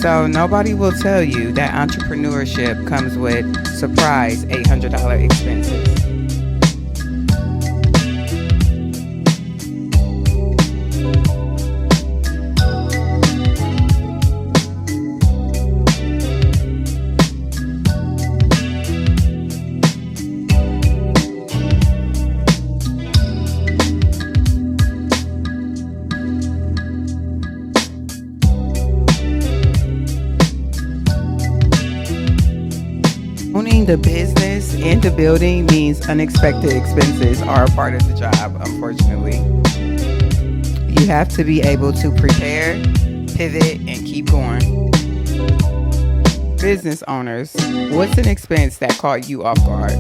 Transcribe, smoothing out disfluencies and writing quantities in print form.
So nobody will tell you that entrepreneurship comes with surprise $800 expenses. Owning the business and the building means unexpected expenses are a part of the job, unfortunately. You have to be able to prepare, pivot, and keep going. Business owners, what's an expense that caught you off guard?